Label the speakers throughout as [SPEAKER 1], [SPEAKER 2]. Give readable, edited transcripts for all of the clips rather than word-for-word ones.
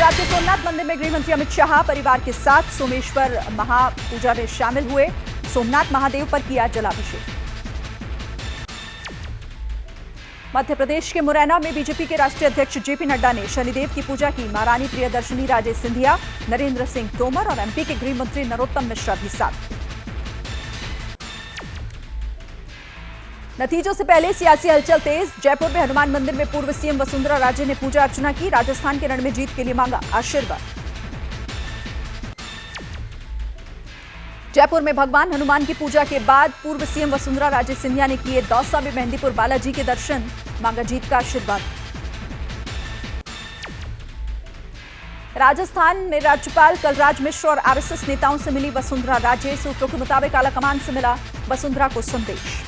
[SPEAKER 1] गुजरात के सोमनाथ मंदिर में गृह मंत्री अमित शाह परिवार के साथ सोमेश्वर महापूजा में शामिल हुए। सोमनाथ महादेव पर किया जलाभिषेक। मध्य प्रदेश के मुरैना में बीजेपी के राष्ट्रीय अध्यक्ष जेपी नड्डा ने शनिदेव की पूजा की। महारानी प्रियदर्शनी राजे सिंधिया, नरेंद्र सिंह तोमर और एमपी के गृह मंत्री नरोत्तम मिश्रा भी साथ। नतीजों से पहले सियासी हलचल तेज। जयपुर में हनुमान मंदिर में पूर्व सीएम वसुंधरा राजे ने पूजा अर्चना की। राजस्थान के रण में जीत के लिए मांगा आशीर्वाद। जयपुर में भगवान हनुमान की पूजा के बाद पूर्व सीएम वसुंधरा राजे सिंधिया ने किए दौसा में मेहंदीपुर बालाजी के दर्शन, मांगा जीत का आशीर्वाद। राजस्थान में राज्यपाल कलराज मिश्र और आरएसएस नेताओं से मिली वसुंधरा राजे। सूत्रों के मुताबिक आलाकमान से मिला वसुंधरा को संदेश।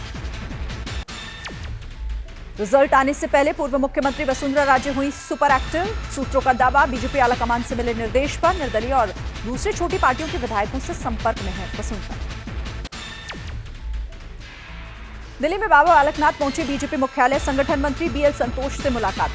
[SPEAKER 1] रिजल्ट आने से पहले पूर्व मुख्यमंत्री वसुंधरा राजे हुई सुपर एक्टिव। सूत्रों का दावा, बीजेपी आलाकमान से मिले निर्देश पर निर्दलीय और दूसरी छोटी पार्टियों के विधायकों से संपर्क में है वसुंधरा। दिल्ली में बाबा बालकनाथ पहुंचे बीजेपी मुख्यालय। संगठन मंत्री बीएल संतोष से मुलाकात।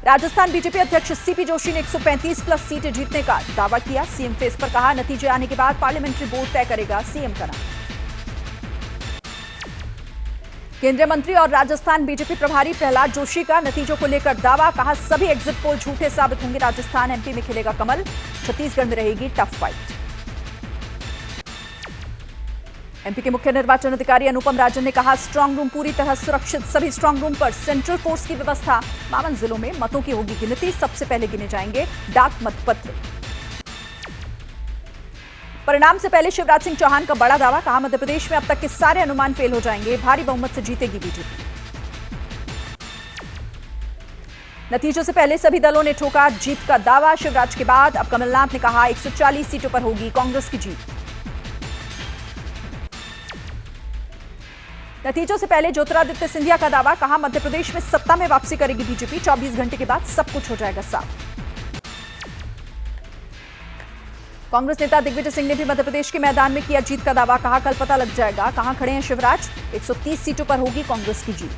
[SPEAKER 1] राजस्थान बीजेपी अध्यक्ष सीपी जोशी ने 135 प्लस सीटें जीतने का दावा किया। सीएम फेस पर कहा, नतीजे आने के बाद पार्लियामेंट्री बोर्ड तय करेगा सीएम का नाम। केंद्रीय मंत्री और राजस्थान बीजेपी प्रभारी प्रहलाद जोशी का नतीजों को लेकर दावा। कहा, सभी एग्जिट पोल झूठे साबित होंगे। राजस्थान एमपी में खिलेगा कमल। छत्तीसगढ़ में रहेगी टफ फाइट। एमपी के मुख्य निर्वाचन अधिकारी अनुपम राजन ने कहा, स्ट्रांग रूम पूरी तरह सुरक्षित। सभी स्ट्रांग रूम पर सेंट्रल फोर्स की व्यवस्था। 52 जिलों में मतों की होगी गिनती। सबसे पहले गिने जाएंगे डाक मतपत्र। परिणाम से पहले शिवराज सिंह चौहान का बड़ा दावा। कहा, मध्य प्रदेश में अब तक के सारे अनुमान फेल हो जाएंगे। भारी बहुमत से जीतेगी बीजेपी। नतीजों से पहले सभी दलों ने ठोका जीत का दावा। शिवराज के बाद अब कमलनाथ ने कहा, 140 सीटों पर होगी कांग्रेस की जीत। नतीजों से पहले ज्योतिरादित्य सिंधिया का दावा। कहा, मध्य प्रदेश में सत्ता में वापसी करेगी बीजेपी। 24 घंटे के बाद सब कुछ हो जाएगा साफ। कांग्रेस नेता दिग्विजय सिंह ने भी मध्य प्रदेश के मैदान में किया जीत का दावा। कहा, कल पता लग जाएगा कहां खड़े हैं शिवराज। 130 सीटों पर होगी कांग्रेस की जीत।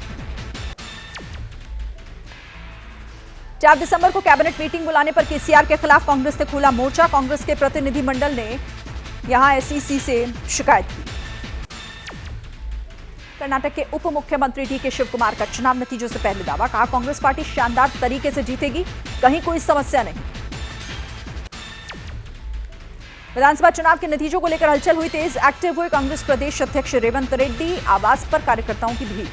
[SPEAKER 1] 4 दिसंबर को कैबिनेट मीटिंग बुलाने पर केसीआर के खिलाफ कांग्रेस ने खोला मोर्चा। कांग्रेस के प्रतिनिधिमंडल ने यहां एसईसी से शिकायत की। कर्नाटक के उप मुख्यमंत्री डीके शिव कुमार का चुनाव नतीजों से पहले दावा। कहा, कांग्रेस पार्टी शानदार तरीके से जीतेगी, कहीं कोई समस्या नहीं। विधानसभा चुनाव के नतीजों को लेकर हलचल हुई तेज। एक्टिव हुए कांग्रेस प्रदेश अध्यक्ष रेवंत रेड्डी। आवास पर कार्यकर्ताओं की भीड़।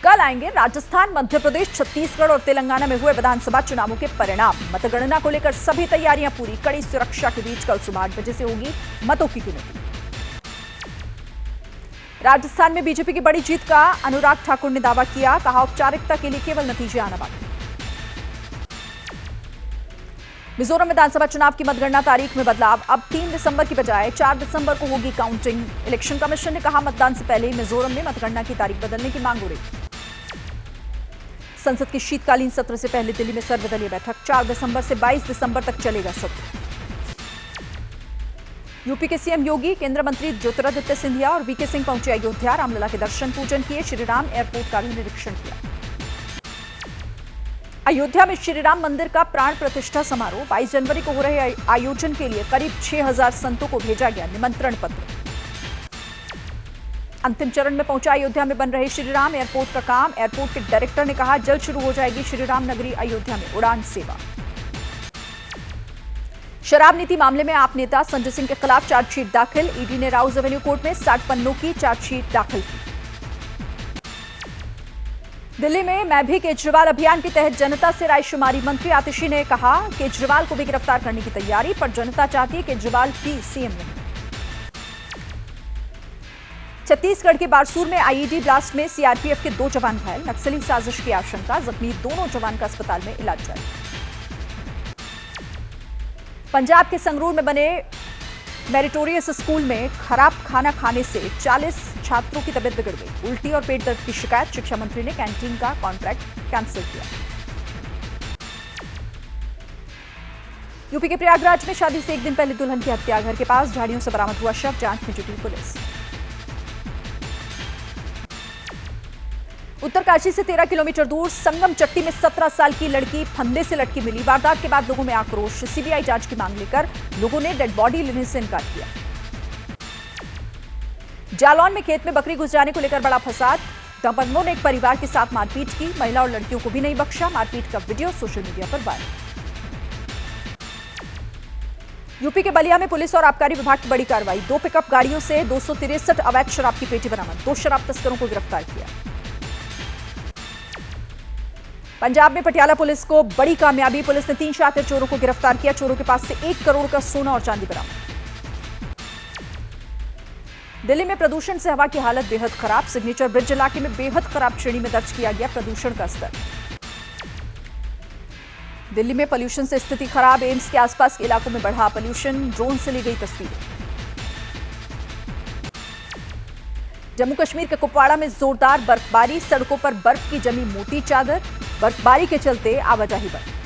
[SPEAKER 1] कल आएंगे राजस्थान, मध्य प्रदेश, छत्तीसगढ़ और तेलंगाना में हुए विधानसभा चुनावों के परिणाम। मतगणना को लेकर सभी तैयारियां पूरी। कड़ी सुरक्षा के बीच कल सुबह 8 बजे से होगी मतों की गिनती। राजस्थान में बीजेपी की बड़ी जीत का अनुराग ठाकुर ने दावा किया। कहा, औपचारिकता के लिए केवल नतीजे आना बाकी। मिजोरम विधानसभा चुनाव की मतगणना तारीख में बदलाव। अब 3 दिसंबर की बजाय 4 दिसंबर को होगी काउंटिंग। इलेक्शन कमीशन ने कहा, मतदान से पहले मिजोरम में मतगणना की तारीख बदलने की मांग हो रही। संसद के शीतकालीन सत्र से पहले दिल्ली में सर्वदलीय बैठक। 4 दिसंबर से 22 दिसंबर तक चलेगा सत्र। यूपी के सीएम योगी, केंद्रीय मंत्री ज्योतिरादित्य सिंधिया और वीके सिंह पहुंचे अयोध्या। रामलला के दर्शन पूजन किए। श्रीराम एयरपोर्ट का भी निरीक्षण किया। अयोध्या में श्रीराम मंदिर का प्राण प्रतिष्ठा समारोह 22 जनवरी को हो रहे आयोजन के लिए करीब 6000 संतों को भेजा गया निमंत्रण पत्र। अंतिम चरण में पहुंचा अयोध्या में बन रहे श्रीराम एयरपोर्ट का काम। एयरपोर्ट के डायरेक्टर ने कहा, जल्द शुरू हो जाएगी श्रीराम नगरी अयोध्या में उड़ान सेवा। शराब नीति मामले में आप नेता संजय सिंह के खिलाफ चार्जशीट दाखिल। ईडी ने राउज एवेन्यू कोर्ट में 60 पन्नों की चार्जशीट दाखिल की। दिल्ली में मैं भी केजरीवाल अभियान के तहत जनता से रायशुमारी। मंत्री आतिशी ने कहा, केजरीवाल को भी गिरफ्तार करने की तैयारी, पर जनता चाहती है केजरीवाल ही सीएम नहीं। छत्तीसगढ़ के बारसूर में आईईडी ब्लास्ट में सीआरपीएफ के 2 जवान घायल। नक्सली साजिश की आशंका। जख्मी दोनों जवान का अस्पताल में इलाज जारी। पंजाब के संगरूर में बने मेरिटोरियस स्कूल में खराब खाना खाने से 40 छात्रों की तबीयत बिगड़ गई। उल्टी और पेट दर्द की शिकायत। शिक्षा मंत्री ने कैंटीन का कॉन्ट्रैक्ट कैंसिल किया। यूपी के प्रयागराज में शादी से 1 दिन पहले दुल्हन की हत्या। घर के पास झाड़ियों से बरामद हुआ शव। जांच में जुटी पुलिस। उत्तरकाशी से 13 किलोमीटर दूर संगम चट्टी में 17 साल की लड़की फंदे से लटकी मिली। वारदात के बाद लोगों में आक्रोश। सीबीआई जांच की मांग लेकर लोगों ने डेड बॉडी लेने से इनकार किया। जालौन में खेत में बकरी घुस जाने को लेकर बड़ा फसाद। दबंगों ने एक परिवार के साथ मारपीट की। महिला और लड़कियों को भी नहीं बख्शा। मारपीट का वीडियो सोशल मीडिया पर वायरल। यूपी के बलिया में पुलिस और आबकारी विभाग की बड़ी कार्रवाई। 2 पिकअप गाड़ियों से 263 अवैध शराब की पेटी बरामद। 2 शराब तस्करों को गिरफ्तार किया। पंजाब में पटियाला पुलिस को बड़ी कामयाबी। पुलिस ने 3 शातिर चोरों को गिरफ्तार किया। चोरों के पास से 1 करोड़ का सोना और चांदी बरामद। दिल्ली में प्रदूषण से हवा की हालत बेहद खराब। सिग्नेचर ब्रिज इलाके में बेहद खराब श्रेणी में दर्ज किया गया प्रदूषण का स्तर। दिल्ली में पोल्यूशन से स्थिति खराब। एम्स के आसपास के इलाकों में बढ़ा पोल्यूशन। ड्रोन से ली गई तस्वीरें। जम्मू कश्मीर के कुपवाड़ा में जोरदार बर्फबारी। सड़कों पर बर्फ की जमी मोटी चादर। बर्फबारी के चलते आवाजाही बंद।